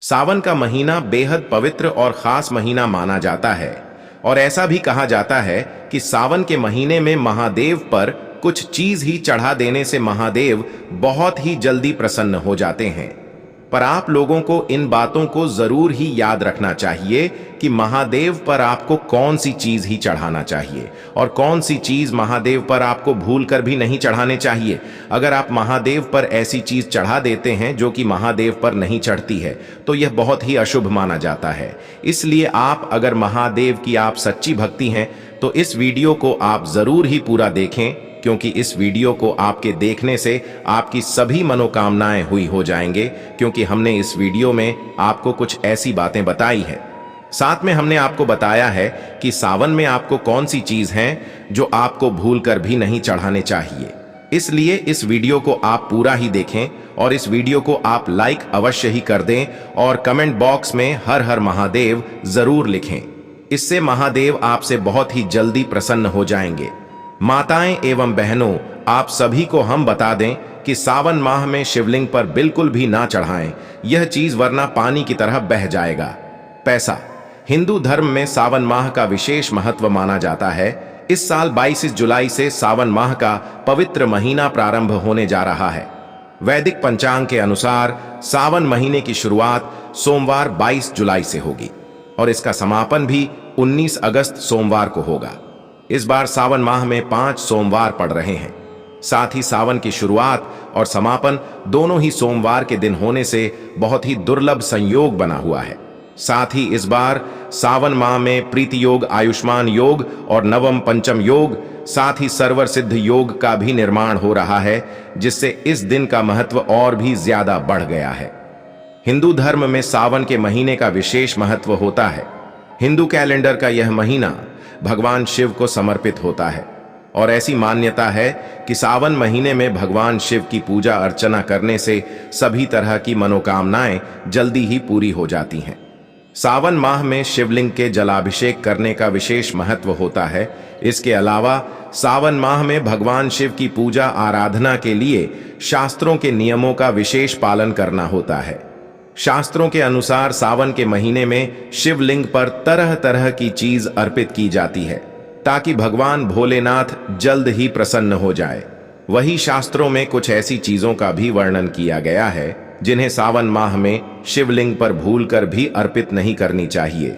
सावन का महीना बेहद पवित्र और खास महीना माना जाता है और ऐसा भी कहा जाता है कि सावन के महीने में महादेव पर कुछ चीज ही चढ़ा देने से महादेव बहुत ही जल्दी प्रसन्न हो जाते हैं। पर आप लोगों को इन बातों को जरूर ही याद रखना चाहिए कि महादेव पर आपको कौन सी चीज ही चढ़ाना चाहिए और कौन सी चीज महादेव पर आपको भूल कर भी नहीं चढ़ाने चाहिए। अगर आप महादेव पर ऐसी चीज चढ़ा देते हैं जो कि महादेव पर नहीं चढ़ती है तो यह बहुत ही अशुभ माना जाता है। इसलिए आप अगर महादेव की आप सच्ची भक्ति हैं तो इस वीडियो को आप जरूर ही पूरा देखें, क्योंकि इस वीडियो को आपके देखने से आपकी सभी मनोकामनाएं हुई हो जाएंगे, क्योंकि हमने इस वीडियो में आपको कुछ ऐसी बातें बताई है। साथ में हमने आपको बताया है कि सावन में आपको कौन सी चीज हैं जो आपको भूल कर भी नहीं चढ़ाने चाहिए। इसलिए इस वीडियो को आप पूरा ही देखें और इस वीडियो को आप लाइक अवश्य ही कर दें और कमेंट बॉक्स में हर हर महादेव जरूर लिखें। इससे महादेव आपसे बहुत ही जल्दी प्रसन्न हो जाएंगे। माताएं एवं बहनों, आप सभी को हम बता दें कि सावन माह में शिवलिंग पर बिल्कुल भी ना चढ़ाएं यह चीज, वरना पानी की तरह बह जाएगा। पैसा। हिंदू धर्म में सावन माह का विशेष महत्व माना जाता है। इस साल 22 जुलाई से सावन माह का पवित्र महीना प्रारंभ होने जा रहा है। वैदिक पंचांग के अनुसार सावन महीने की शुरुआत सोमवार 22 जुलाई से होगी और इसका समापन भी 19 अगस्त सोमवार को होगा। इस बार सावन माह में 5 सोमवार पड़ रहे हैं। साथ ही सावन की शुरुआत और समापन दोनों ही सोमवार के दिन होने से बहुत ही दुर्लभ संयोग बना हुआ है। साथ ही इस बार सावन माह में प्रीति योग, आयुष्मान योग और नवम पंचम योग, साथ ही सर्वर सिद्ध योग का भी निर्माण हो रहा है, जिससे इस दिन का महत्व और भी ज्यादा बढ़ गया है। हिंदू धर्म में सावन के महीने का विशेष महत्व होता है। हिंदू कैलेंडर का यह महीना भगवान शिव को समर्पित होता है और ऐसी मान्यता है कि सावन महीने में भगवान शिव की पूजा अर्चना करने से सभी तरह की मनोकामनाएं जल्दी ही पूरी हो जाती हैं। सावन माह में शिवलिंग के जलाभिषेक करने का विशेष महत्व होता है। इसके अलावा सावन माह में भगवान शिव की पूजा आराधना के लिए शास्त्रों के नियमों का विशेष पालन करना होता है। शास्त्रों के अनुसार सावन के महीने में शिवलिंग पर तरह तरह की चीज अर्पित की जाती है ताकि भगवान भोलेनाथ जल्द ही प्रसन्न हो जाए। वही शास्त्रों में कुछ ऐसी चीजों का भी वर्णन किया गया है जिन्हें सावन माह में शिवलिंग पर भूलकर भी अर्पित नहीं करनी चाहिए।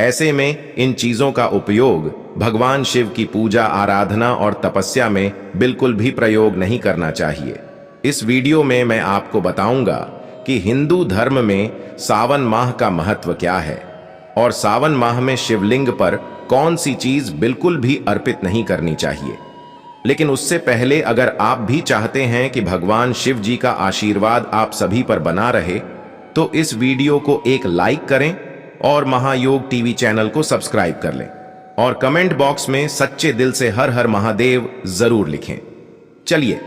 ऐसे में इन चीजों का उपयोग भगवान शिव की पूजा, आराधना और तपस्या में बिल्कुल भी प्रयोग नहीं करना चाहिए। इस वीडियो में मैं आपको बताऊंगा कि हिंदू धर्म में सावन माह का महत्व क्या है और सावन माह में शिवलिंग पर कौन सी चीज बिल्कुल भी अर्पित नहीं करनी चाहिए। लेकिन उससे पहले अगर आप भी चाहते हैं कि भगवान शिव जी का आशीर्वाद आप सभी पर बना रहे तो इस वीडियो को एक लाइक करें और महायोग टीवी चैनल को सब्सक्राइब कर लें और कमेंट बॉक्स में सच्चे दिल से हर हर महादेव जरूर लिखें। चलिए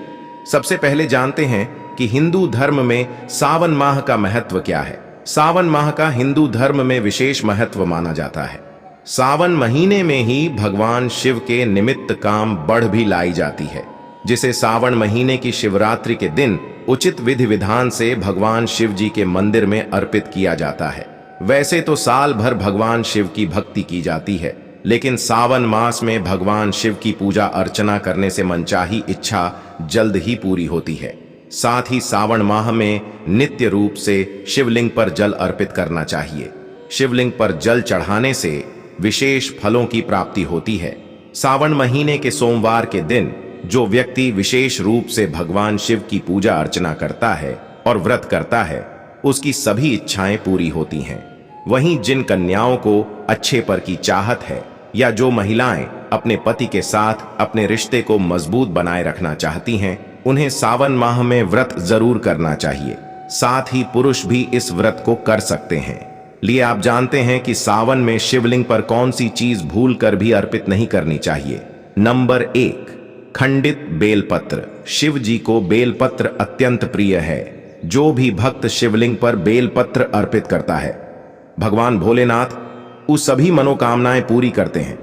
सबसे पहले जानते हैं कि हिंदू धर्म में सावन माह का महत्व क्या है। सावन माह का हिंदू धर्म में विशेष महत्व माना जाता है। सावन महीने में ही भगवान शिव के निमित्त काम बढ़ भी लाई जाती है, जिसे सावन महीने की शिवरात्रि के दिन उचित विधि विधान से भगवान शिव जी के मंदिर में अर्पित किया जाता है। वैसे तो साल भर भगवान शिव की भक्ति की जाती है, लेकिन सावन मास में भगवान शिव की पूजा अर्चना करने से मनचाही इच्छा जल्द ही पूरी होती है। साथ ही सावन माह में नित्य रूप से शिवलिंग पर जल अर्पित करना चाहिए। शिवलिंग पर जल चढ़ाने से विशेष फलों की प्राप्ति होती है। सावन महीने के सोमवार के दिन जो व्यक्ति विशेष रूप से भगवान शिव की पूजा अर्चना करता है और व्रत करता है, उसकी सभी इच्छाएं पूरी होती हैं। वहीं जिन कन्याओं को अच्छे पर की चाहत है या जो महिलाएं अपने पति के साथ अपने रिश्ते को मजबूत बनाए रखना चाहती हैं, उन्हें सावन माह में व्रत जरूर करना चाहिए। साथ ही पुरुष भी इस व्रत को कर सकते हैं। लिए आप जानते हैं कि सावन में शिवलिंग पर कौन सी चीज भूल कर भी अर्पित नहीं करनी चाहिए। नंबर 1, खंडित बेलपत्र। शिव जी को बेलपत्र अत्यंत प्रिय है। जो भी भक्त शिवलिंग पर बेलपत्र अर्पित करता है, भगवान भोलेनाथ उस सभी मनोकामनाएं पूरी करते हैं।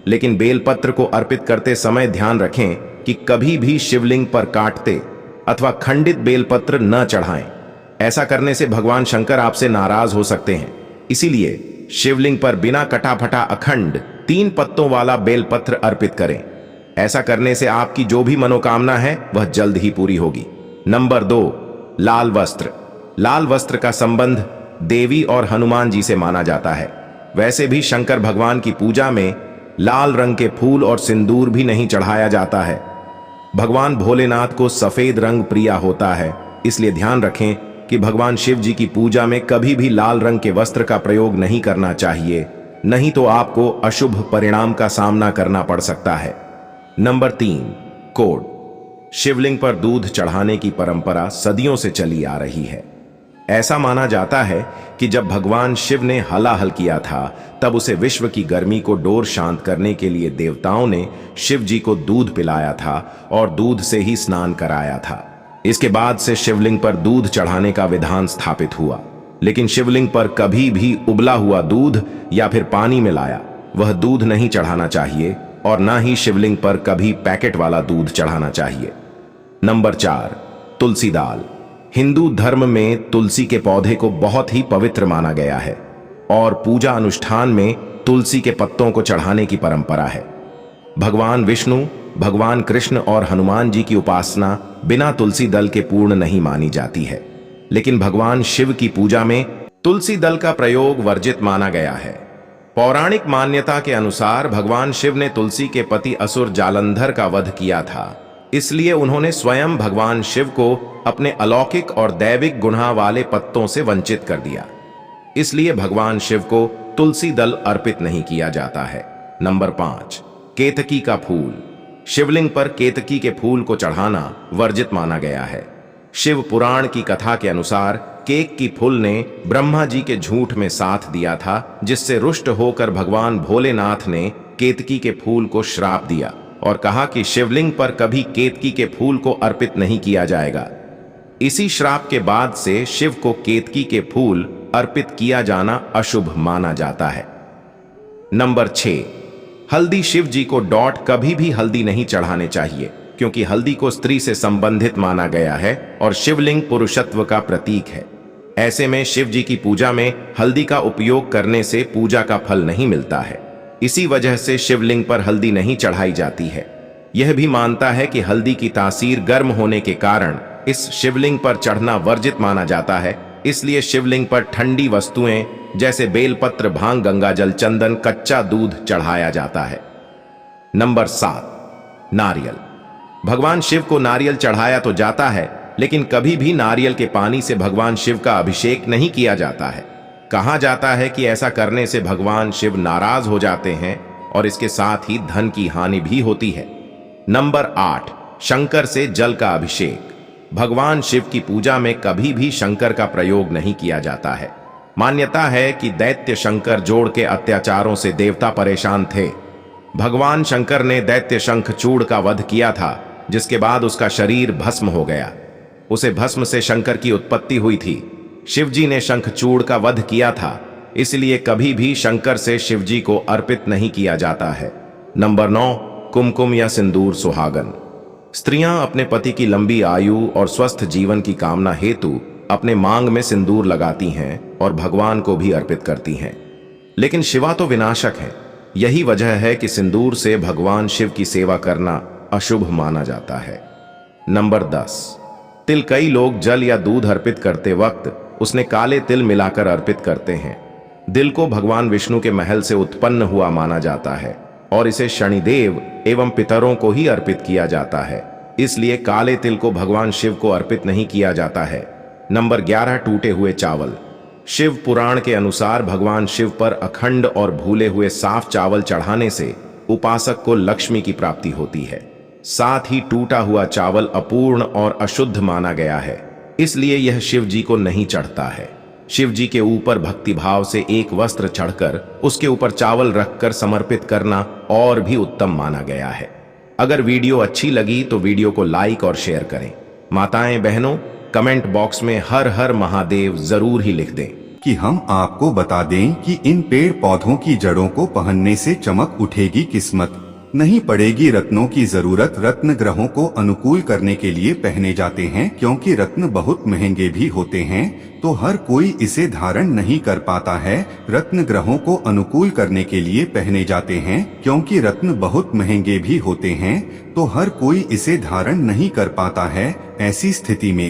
लेकिन बेलपत्र को अर्पित करते समय ध्यान रखें कि कभी भी शिवलिंग पर काटते अथवा खंडित बेलपत्र न चढ़ाएं। ऐसा करने से भगवान शंकर आपसे नाराज हो सकते हैं। इसीलिए शिवलिंग पर बिना कटा फटा अखंड 3 पत्तों वाला बेलपत्र अर्पित करें। ऐसा करने से आपकी जो भी मनोकामना है वह जल्द ही पूरी होगी। नंबर 2, लाल वस्त्र। लाल वस्त्र का संबंध देवी और हनुमान जी से माना जाता है। वैसे भी शंकर भगवान की पूजा में लाल रंग के फूल और सिंदूर भी नहीं चढ़ाया जाता है। भगवान भोलेनाथ को सफेद रंग प्रिय होता है, इसलिए ध्यान रखें कि भगवान शिव जी की पूजा में कभी भी लाल रंग के वस्त्र का प्रयोग नहीं करना चाहिए, नहीं तो आपको अशुभ परिणाम का सामना करना पड़ सकता है। Number 3, code. शिवलिंग पर दूध चढ़ाने की परंपरा सदियों से चली आ रही है। ऐसा माना जाता है कि जब भगवान शिव ने हलाहल किया था तब उसे विश्व की गर्मी को डोर शांत करने के लिए देवताओं ने शिव जी को दूध पिलाया था और दूध से ही स्नान कराया था। इसके बाद से शिवलिंग पर दूध चढ़ाने का विधान स्थापित हुआ, लेकिन शिवलिंग पर कभी भी उबला हुआ दूध या फिर पानी मिलाया वह दूध नहीं चढ़ाना चाहिए और ना ही शिवलिंग पर कभी पैकेट वाला दूध चढ़ाना चाहिए। नंबर 4, तुलसी दाल। हिंदू धर्म में तुलसी के पौधे को बहुत ही पवित्र माना गया है और पूजा अनुष्ठान में तुलसी के पत्तों को चढ़ाने की परंपरा है। भगवान विष्णु, भगवान कृष्ण और हनुमान जी की उपासना बिना तुलसी दल के पूर्ण नहीं मानी जाती है, लेकिन भगवान शिव की पूजा में तुलसी दल का प्रयोग वर्जित माना गया है। पौराणिक मान्यता के अनुसार भगवान शिव ने तुलसी के पति असुर जालंधर का वध किया था, इसलिए उन्होंने स्वयं भगवान शिव को अपने अलौकिक और दैविक गुणा वाले पत्तों से वंचित कर दिया। इसलिए भगवान शिव को तुलसी दल अर्पित नहीं किया जाता है। नंबर 5, केतकी का फूल। शिवलिंग पर केतकी के फूल को चढ़ाना वर्जित माना गया है। शिव पुराण की कथा के अनुसार केक की फूल ने ब्रह्मा जी के झूठ में साथ दिया था, जिससे रुष्ट होकर भगवान भोलेनाथ ने केतकी के फूल को श्राप दिया और कहा कि शिवलिंग पर कभी केतकी के फूल को अर्पित नहीं किया जाएगा। इसी श्राप के बाद से शिव को केतकी के फूल अर्पित किया जाना अशुभ माना जाता है। नंबर 6, हल्दी। शिव जी को कभी भी हल्दी नहीं चढ़ाने चाहिए, क्योंकि हल्दी को स्त्री से संबंधित माना गया है और शिवलिंग पुरुषत्व का प्रतीक है। ऐसे में शिव जी की पूजा में हल्दी का उपयोग करने से पूजा का फल नहीं मिलता है। इसी वजह से शिवलिंग पर हल्दी नहीं चढ़ाई जाती है। यह भी मानता है कि हल्दी की तासीर गर्म होने के कारण इस शिवलिंग पर चढ़ना वर्जित माना जाता है, इसलिए शिवलिंग पर ठंडी वस्तुएं जैसे बेलपत्र, भांग, गंगाजल, चंदन, कच्चा दूध चढ़ाया जाता है। नंबर 7, नारियल। भगवान शिव को नारियल चढ़ाया तो जाता है, लेकिन कभी भी नारियल के पानी से भगवान शिव का अभिषेक नहीं किया जाता है। कहा जाता है कि ऐसा करने से भगवान शिव नाराज हो जाते हैं और इसके साथ ही धन की हानि भी होती है। नंबर 8, शंकर से जल का अभिषेक। भगवान शिव की पूजा में कभी भी शंकर का प्रयोग नहीं किया जाता है। मान्यता है कि दैत्य शंकर जोड़ के अत्याचारों से देवता परेशान थे। भगवान शंकर ने दैत्य शंखचूड़ का वध किया था, जिसके बाद उसका शरीर भस्म हो गया। उसे भस्म से शंकर की उत्पत्ति हुई थी। शिवजी ने शंखचूड़ का वध किया था, इसलिए कभी भी शंकर से शिवजी को अर्पित नहीं किया जाता है। नंबर 9, कुमकुम या सिंदूर सुहागन। स्त्रियां अपने पति की लंबी आयु और स्वस्थ जीवन की कामना हेतु अपने मांग में सिंदूर लगाती हैं और भगवान को भी अर्पित करती हैं। लेकिन शिवा तो विनाशक है। यही वजह है कि सिंदूर से भगवान शिव की सेवा करना अशुभ माना जाता है। नंबर 10, तिल। कई लोग जल या दूध अर्पित करते वक्त उसने काले तिल मिलाकर अर्पित करते हैं। दिल को भगवान विष्णु के महल से उत्पन्न हुआ माना जाता है और इसे शनिदेव एवं पितरों को ही अर्पित किया जाता है, इसलिए काले तिल को भगवान शिव को अर्पित नहीं किया जाता है। नंबर 11, टूटे हुए चावल। शिव पुराण के अनुसार भगवान शिव पर अखंड और भूले हुए साफ चावल चढ़ाने से उपासक को लक्ष्मी की प्राप्ति होती है। साथ ही टूटा हुआ चावल अपूर्ण और अशुद्ध माना गया है, इसलिए यह शिव जी को नहीं चढ़ता है। शिव जी के ऊपर भक्ति भाव से एक वस्त्र चढ़कर उसके ऊपर चावल रखकर समर्पित करना और भी उत्तम माना गया है। अगर वीडियो अच्छी लगी तो वीडियो को लाइक और शेयर करें। माताएं बहनों, कमेंट बॉक्स में हर हर महादेव जरूर ही लिख दें। कि हम आपको बता दें कि इन पेड़ पौधों की जड़ों को पहनने से चमक उठेगी किस्मत, नहीं पड़ेगी। रत्नों की जरूरत रत्न ग्रहों को अनुकूल करने के लिए पहने जाते हैं, क्योंकि रत्न बहुत महंगे भी होते हैं, तो हर कोई इसे धारण नहीं कर पाता है। रत्न ग्रहों को अनुकूल करने के लिए पहने जाते हैं, क्योंकि रत्न बहुत महंगे भी होते हैं, तो हर कोई इसे धारण नहीं कर पाता है। ऐसी स्थिति में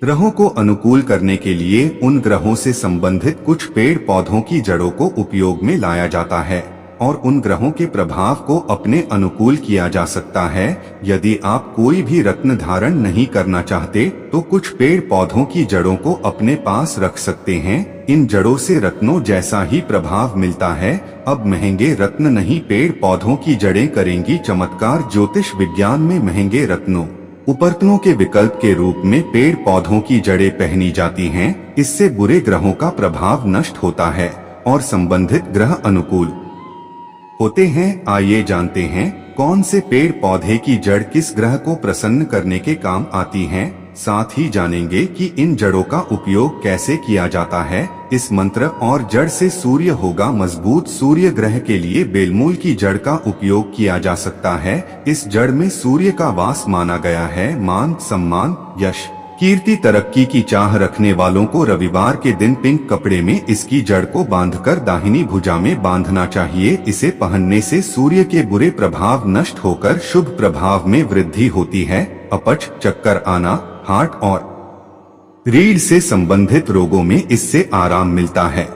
ग्रहों को अनुकूल करने के लिए उन ग्रहों से संबंधित कुछ पेड़ पौधों की जड़ों को उपयोग में लाया जाता है और उन ग्रहों के प्रभाव को अपने अनुकूल किया जा सकता है। यदि आप कोई भी रत्न धारण नहीं करना चाहते तो कुछ पेड़ पौधों की जड़ों को अपने पास रख सकते हैं। इन जड़ों से रत्नों जैसा ही प्रभाव मिलता है। अब महंगे रत्न नहीं, पेड़ पौधों की जड़ें करेंगी चमत्कार। ज्योतिष विज्ञान में महंगे रत्नों उपरत्नों के विकल्प के रूप में पेड़ पौधों की जड़ें पहनी जाती हैं। इससे बुरे ग्रहों का प्रभाव नष्ट होता है और संबंधित ग्रह अनुकूल होते हैं। आइए जानते हैं कौन से पेड़ पौधे की जड़ किस ग्रह को प्रसन्न करने के काम आती हैं। साथ ही जानेंगे कि इन जड़ों का उपयोग कैसे किया जाता है। इस मंत्र और जड़ से सूर्य होगा मजबूत। सूर्य ग्रह के लिए बेलमूल की जड़ का उपयोग किया जा सकता है। इस जड़ में सूर्य का वास माना गया है। मान सम्मान यश कीर्ति तरक्की की चाह रखने वालों को रविवार के दिन पिंक कपड़े में इसकी जड़ को बांधकर दाहिनी भुजा में बांधना चाहिए। इसे पहनने से सूर्य के बुरे प्रभाव नष्ट होकर शुभ प्रभाव में वृद्धि होती है। अपच, चक्कर आना, हार्ट और रीढ़ से संबंधित रोगों में इससे आराम मिलता है।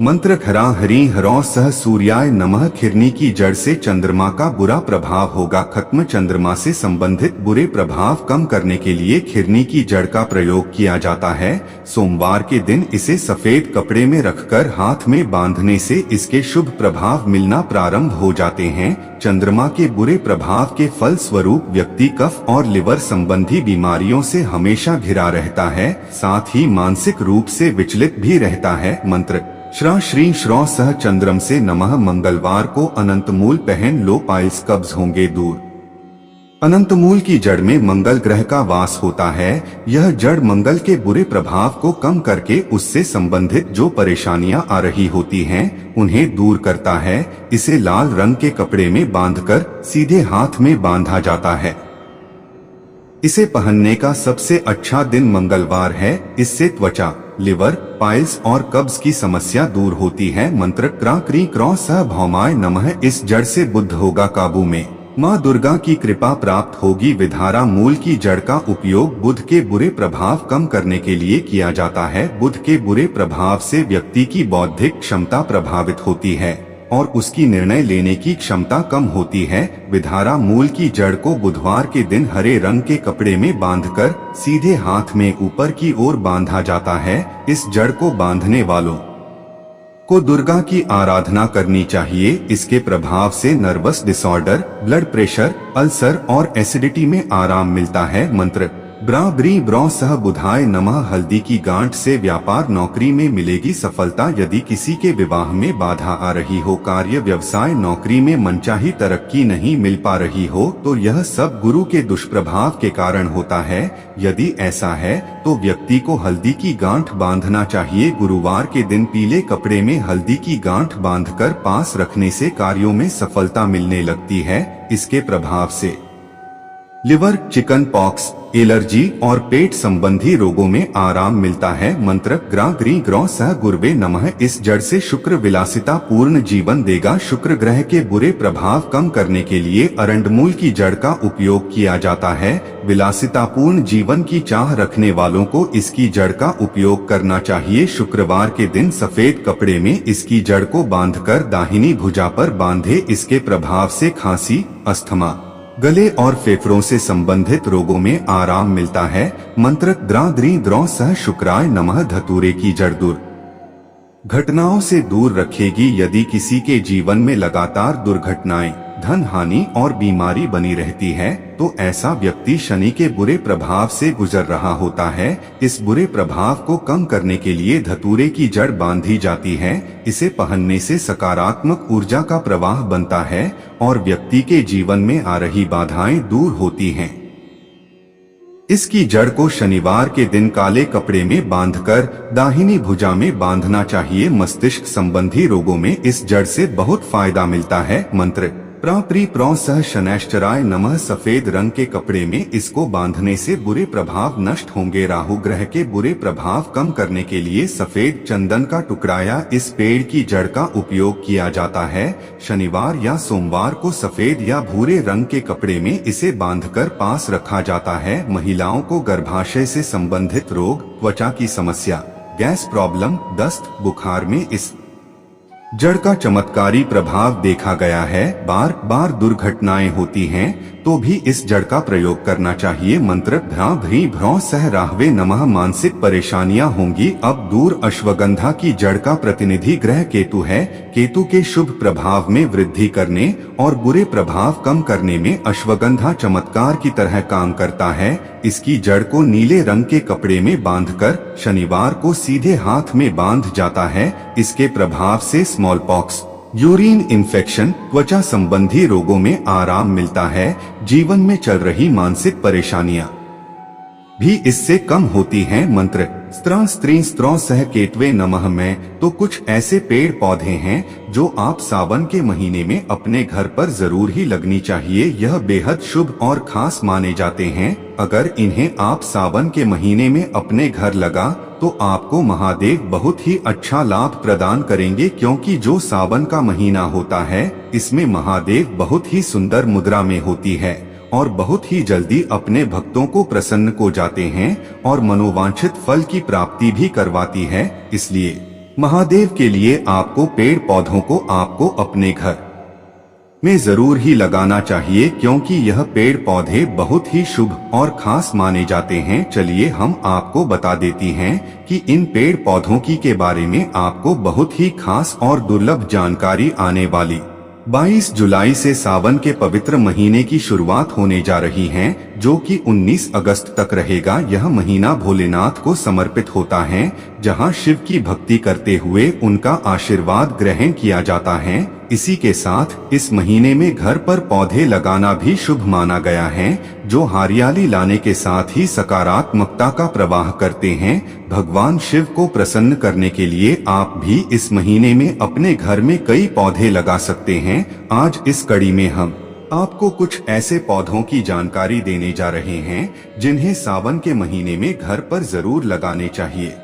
मंत्र खरा हरि हरौ सह सूर्याय नमः। खिरनी की जड़ से चंद्रमा का बुरा प्रभाव होगा खत्म। चंद्रमा से संबंधित बुरे प्रभाव कम करने के लिए खिरनी की जड़ का प्रयोग किया जाता है। सोमवार के दिन इसे सफेद कपड़े में रखकर हाथ में बांधने से इसके शुभ प्रभाव मिलना प्रारंभ हो जाते हैं। चंद्रमा के बुरे प्रभाव के फल स्वरूप व्यक्ति कफ और लिवर संबंधी बीमारियों से हमेशा घिरा रहता है, साथ ही मानसिक रूप से विचलित भी रहता है। मंत्र श्रा श्री श्रौ सह चंद्रम से नमः। मंगलवार को अनंतमूल पहन लो, पाइल्स कब्ज होंगे दूर। अनंतमूल की जड़ में मंगल ग्रह का वास होता है। यह जड़ मंगल के बुरे प्रभाव को कम करके उससे संबंधित जो परेशानियां आ रही होती हैं उन्हें दूर करता है। इसे लाल रंग के कपड़े में बांधकर सीधे हाथ में बांधा जाता है। इसे पहनने का सबसे अच्छा दिन मंगलवार है। इससे त्वचा, लिवर, पाइल्स और कब्ज की समस्या दूर होती है। मंत्र क्रा क्री क्रौ सह भौमाय नमः। इस जड़ से बुद्ध होगा काबू में, माँ दुर्गा की कृपा प्राप्त होगी। विधारा मूल की जड़ का उपयोग बुध के बुरे प्रभाव कम करने के लिए किया जाता है। बुध के बुरे प्रभाव से व्यक्ति की बौद्धिक क्षमता प्रभावित होती है और उसकी निर्णय लेने की क्षमता कम होती है। विधारा मूल की जड़ को बुधवार के दिन हरे रंग के कपड़े में बांधकर सीधे हाथ में ऊपर की ओर बांधा जाता है। इस जड़ को बांधने वालों को दुर्गा की आराधना करनी चाहिए। इसके प्रभाव से nervous disorder, blood pressure, ulcer और एसिडिटी में आराम मिलता है। मंत्र ब्रा ब्री ब्रौ सह बुधाय नमः। हल्दी की गांठ से व्यापार नौकरी में मिलेगी सफलता। यदि किसी के विवाह में बाधा आ रही हो, कार्य व्यवसाय नौकरी में मनचाही तरक्की नहीं मिल पा रही हो, तो यह सब गुरु के दुष्प्रभाव के कारण होता है। यदि ऐसा है तो व्यक्ति को हल्दी की गांठ बांधना चाहिए। गुरुवार के दिन पीले कपड़े में हल्दी की गांठ बांधकर पास रखने से कार्यों में सफलता मिलने लगती है। इसके प्रभाव से लिवर, चिकन पॉक्स, एलर्जी और पेट संबंधी रोगों में आराम मिलता है। मंत्र ग्रा ग्री ग्रौ सह गुरवे नमः। इस जड़ से शुक्र विलासिता पूर्ण जीवन देगा। शुक्र ग्रह के बुरे प्रभाव कम करने के लिए अरंडमूल की जड़ का उपयोग किया जाता है। विलासिता पूर्ण जीवन की चाह रखने वालों को इसकी जड़ का उपयोग करना चाहिए। शुक्रवार के दिन सफेद कपड़े में इसकी जड़ को बांधकर दाहिनी भुजा पर बांधे। इसके प्रभाव से खांसी, अस्थमा, गले और फेफड़ों से संबंधित रोगों में आराम मिलता है। मंत्र द्रा द्री द्रौ सह शुक्राय नमः। धतूरे की जड़ दूर घटनाओं से दूर रखेगी। यदि किसी के जीवन में लगातार दुर्घटनाएं, धन हानि और बीमारी बनी रहती है तो ऐसा व्यक्ति शनि के बुरे प्रभाव से गुजर रहा होता है। इस बुरे प्रभाव को कम करने के लिए धतूरे की जड़ बांधी जाती है। इसे पहनने से सकारात्मक ऊर्जा का प्रवाह बनता है और व्यक्ति के जीवन में आ रही बाधाएं दूर होती हैं। इसकी जड़ को शनिवार के दिन काले कपड़े में बांधकर दाहिनी भुजा में बांधना चाहिए। मस्तिष्क संबंधी रोगों में इस जड़ से बहुत फायदा मिलता है। मंत्र प्राप्री प्रो सह शनैश्चराय नमः। सफेद रंग के कपड़े में इसको बांधने से बुरे प्रभाव नष्ट होंगे। राहु ग्रह के बुरे प्रभाव कम करने के लिए सफेद चंदन का टुकड़ा या इस पेड़ की जड़ का उपयोग किया जाता है। शनिवार या सोमवार को सफेद या भूरे रंग के कपड़े में इसे बांधकर पास रखा जाता है। महिलाओं को गर्भाशय से संबंधित रोग, त्वचा की समस्या, गैस प्रॉब्लम, दस्त, बुखार में इस जड़ का चमत्कारी प्रभाव देखा गया है। बार बार दुर्घटनाएं होती हैं तो भी इस जड़ का प्रयोग करना चाहिए। मंत्र भ्रा भ्री भ्रौ सह राहवे नमः। मानसिक परेशानियां होंगी अब दूर। अश्वगंधा की जड़ का प्रतिनिधि ग्रह केतु है। केतु के शुभ प्रभाव में वृद्धि करने और बुरे प्रभाव कम करने में अश्वगंधा चमत्कार की तरह काम करता है। इसकी जड़ को नीले रंग के कपड़े में बांधकर शनिवार को सीधे हाथ में बांध जाता है। इसके प्रभाव से स्मॉल पॉक्स, यूरिन इन्फेक्शन, त्वचा संबंधी रोगों में आराम मिलता है। जीवन में चल रही मानसिक परेशानियां भी इससे कम होती हैं। मंत्र स्त्र स्त्री स्त्रो सह केतवे नमः। में तो कुछ ऐसे पेड़ पौधे हैं जो आप सावन के महीने में अपने घर पर जरूर ही लगनी चाहिए। यह बेहद शुभ और खास माने जाते हैं। अगर इन्हें आप सावन के महीने में अपने घर लगा तो आपको महादेव बहुत ही अच्छा लाभ प्रदान करेंगे, क्योंकि जो सावन का महीना होता है इसमें महादेव बहुत ही सुंदर मुद्रा में होती है और बहुत ही जल्दी अपने भक्तों को प्रसन्न को जाते हैं और मनोवांछित फल की प्राप्ति भी करवाती है। इसलिए महादेव के लिए आपको पेड़ पौधों को आपको अपने घर में जरूर ही लगाना चाहिए, क्योंकि यह पेड़ पौधे बहुत ही शुभ और खास माने जाते हैं। चलिए हम आपको बता देती हैं कि इन पेड़ पौधों के बारे में आपको बहुत ही खास और दुर्लभ जानकारी आने वाली 22 जुलाई से सावन के पवित्र महीने की शुरुआत होने जा रही है, जो कि 19 अगस्त तक रहेगा। यह महीना भोलेनाथ को समर्पित होता है, जहां शिव की भक्ति करते हुए उनका आशीर्वाद ग्रहण किया जाता है। इसी के साथ इस महीने में घर पर पौधे लगाना भी शुभ माना गया है, जो हरियाली लाने के साथ ही सकारात्मकता का प्रवाह करते हैं। भगवान शिव को प्रसन्न करने के लिए आप भी इस महीने में अपने घर में कई पौधे लगा सकते हैं। आज इस कड़ी में हम आपको कुछ ऐसे पौधों की जानकारी देने जा रहे हैं जिन्हें सावन के महीने में घर पर जरूर लगाने चाहिए।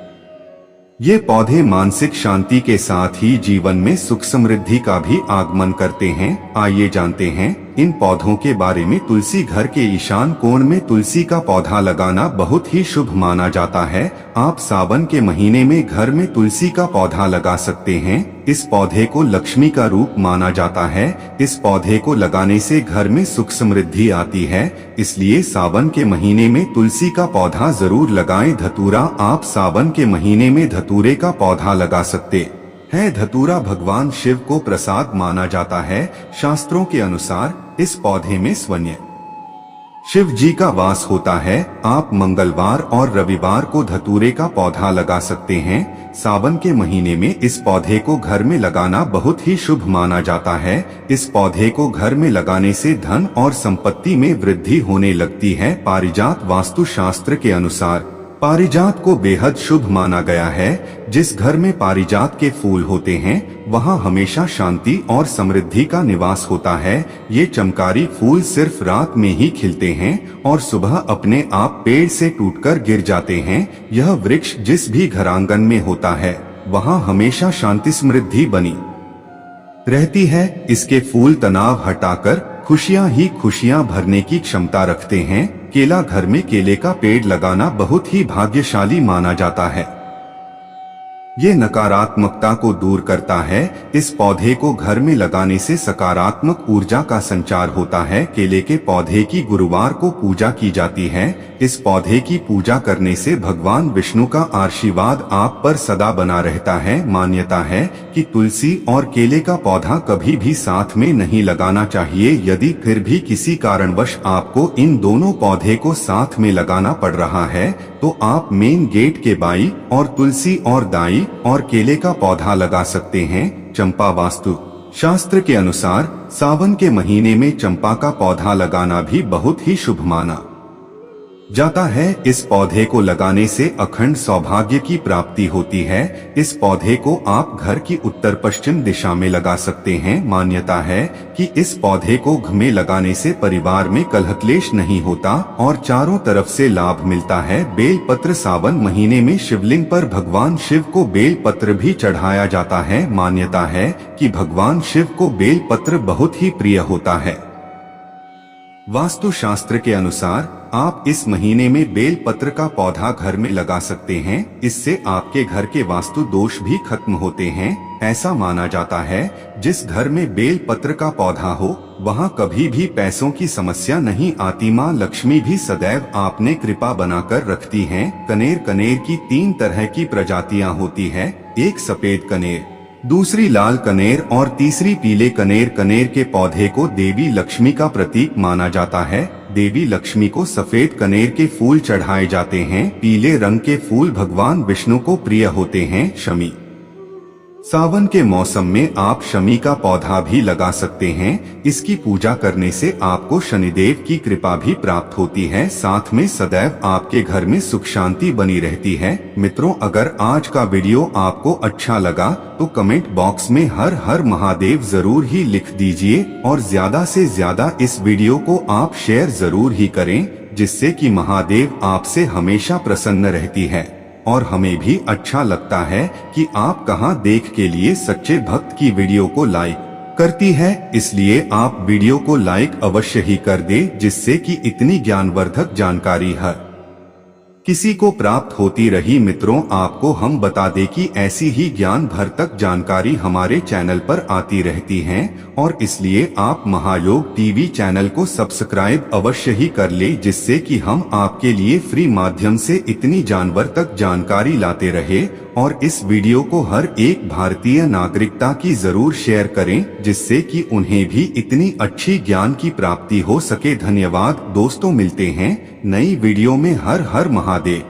ये पौधे मानसिक शांति के साथ ही जीवन में सुख समृद्धि का भी आगमन करते हैं। आइए जानते हैं इन पौधों के बारे में। तुलसी। घर के ईशान कोण में तुलसी का पौधा लगाना बहुत ही शुभ माना जाता है। आप सावन के महीने में घर में तुलसी का पौधा लगा सकते हैं। इस पौधे को लक्ष्मी का रूप माना जाता है। इस पौधे को लगाने से घर में सुख समृद्धि आती है, इसलिए सावन के महीने में तुलसी का पौधा जरूर लगाएं। धतूरा। आप सावन के महीने में धतूरे का पौधा लगा सकते हैं। धतूरा भगवान शिव को प्रसाद माना जाता है। शास्त्रों के अनुसार इस पौधे में स्वयं शिव जी का वास होता है। आप मंगलवार और रविवार को धतूरे का पौधा लगा सकते हैं। सावन के महीने में इस पौधे को घर में लगाना बहुत ही शुभ माना जाता है। इस पौधे को घर में लगाने से धन और संपत्ति में वृद्धि होने लगती है। पारिजात। वास्तु शास्त्र के अनुसार पारिजात को बेहद शुभ माना गया है। जिस घर में पारिजात के फूल होते हैं वहां हमेशा शांति और समृद्धि का निवास होता है। ये चमकारी फूल सिर्फ रात में ही खिलते हैं और सुबह अपने आप पेड़ से टूटकर गिर जाते हैं। यह वृक्ष जिस भी घरांगन में होता है वहां हमेशा शांति समृद्धि बनी रहती है। इसके फूल तनाव हटाकर खुशियां ही खुशियां भरने की क्षमता रखते हैं। केला। घर में केले का पेड़ लगाना बहुत ही भाग्यशाली माना जाता है। ये नकारात्मकता को दूर करता है। इस पौधे को घर में लगाने से सकारात्मक ऊर्जा का संचार होता है। केले के पौधे की गुरुवार को पूजा की जाती है। इस पौधे की पूजा करने से भगवान विष्णु का आशीर्वाद आप पर सदा बना रहता है। मान्यता है कि तुलसी और केले का पौधा कभी भी साथ में नहीं लगाना चाहिए। यदि फिर भी किसी कारणवश आपको इन दोनों पौधे को साथ में लगाना पड़ रहा है तो आप मेन गेट के बाईं और तुलसी और दाईं और केले का पौधा लगा सकते हैं। चंपा। वास्तु शास्त्र के अनुसार सावन के महीने में चंपा का पौधा लगाना भी बहुत ही शुभ माना जाता है। इस पौधे को लगाने से अखंड सौभाग्य की प्राप्ति होती है। इस पौधे को आप घर की उत्तर पश्चिम दिशा में लगा सकते हैं। मान्यता है कि इस पौधे को घर में लगाने से परिवार में कलह क्लेश नहीं होता और चारों तरफ से लाभ मिलता है। बेल पत्र सावन महीने में शिवलिंग पर भगवान शिव को बेल पत्र भी चढ़ाया जाता है। मान्यता है कि भगवान शिव को बेल पत्र बहुत ही प्रिय होता है। वास्तु शास्त्र के अनुसार आप इस महीने में बेल पत्र का पौधा घर में लगा सकते हैं। इससे आपके घर के वास्तु दोष भी खत्म होते हैं। ऐसा माना जाता है जिस घर में बेल पत्र का पौधा हो वहां कभी भी पैसों की समस्या नहीं आती। मां लक्ष्मी भी सदैव आपने कृपा बनाकर रखती हैं। कनेर की 3 तरह की प्रजातियां होती है। एक सफेद कनेर, दूसरी लाल कनेर और तीसरी पीले कनेर। कनेर के पौधे को देवी लक्ष्मी का प्रतीक माना जाता है। देवी लक्ष्मी को सफेद कनेर के फूल चढ़ाए जाते हैं। पीले रंग के फूल भगवान विष्णु को प्रिय होते हैं। शमी, सावन के मौसम में आप शमी का पौधा भी लगा सकते हैं। इसकी पूजा करने से आपको शनिदेव की कृपा भी प्राप्त होती है। साथ में सदैव आपके घर में सुख शांति बनी रहती है। मित्रों, अगर आज का वीडियो आपको अच्छा लगा तो कमेंट बॉक्स में हर हर महादेव जरूर ही लिख दीजिए और ज्यादा से ज्यादा इस वीडियो को आप शेयर जरूर ही करें, जिससे कि महादेव आपसे हमेशा प्रसन्न रहती है। और हमें भी अच्छा लगता है कि आप कहां देख के लिए सच्चे भक्त की वीडियो को लाइक करती है। इसलिए आप वीडियो को लाइक अवश्य ही कर दे, जिससे कि इतनी ज्ञानवर्धक जानकारी हर किसी को प्राप्त होती रही। मित्रों, आपको हम बता दें कि ऐसी ही ज्ञान भर तक जानकारी हमारे चैनल पर आती रहती हैं और इसलिए आप महायोग टीवी चैनल को सब्सक्राइब अवश्य ही कर ले, जिससे कि हम आपके लिए फ्री माध्यम से इतनी जानवर्धक जानकारी लाते रहे। और इस वीडियो को हर एक भारतीय नागरिकता की जरूर शेयर करें, जिससे कि उन्हें भी इतनी अच्छी ज्ञान की प्राप्ति हो सके। धन्यवाद दोस्तों, मिलते हैं नई वीडियो में। हर हर महादेव।